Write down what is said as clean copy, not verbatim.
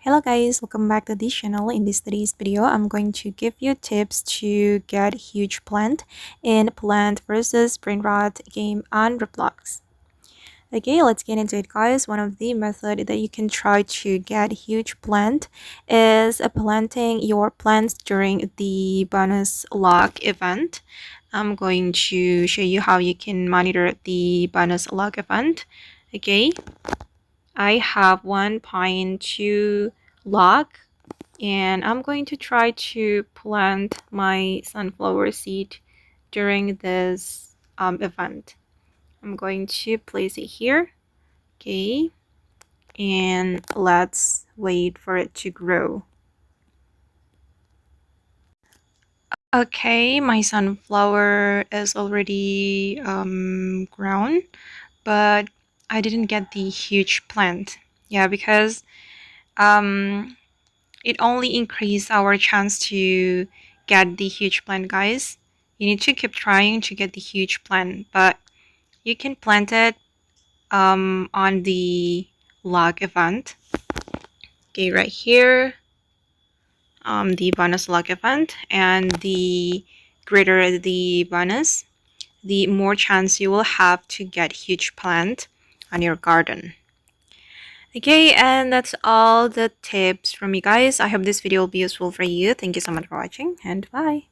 Hello guys, welcome back to this channel. In today's video, I'm going to give you tips to get huge plant in Plant versus Brainrot game on Roblox. Okay, let's get into it guys. One of the methods that you can try to get huge plant is planting your plants during the bonus log event. I'm going to show you how you can monitor the bonus log event. Okay, I have 1.2 log and I'm going to try to plant my sunflower seed during this event. I'm going to place it here. Okay, and let's wait for it to grow. Okay, my sunflower is already grown, but I didn't get the huge plant. Yeah, because um it only increased our chance to get the huge plant, guys. You need to keep trying to get the huge plant, but you can plant it on the log event. Okay, right here, the bonus log event, and the greater the bonus, the more chance you will have to get huge plant on your garden. Okay, and that's all the tips from me guys. I hope this video will be useful for you. Thank you so much for watching and bye.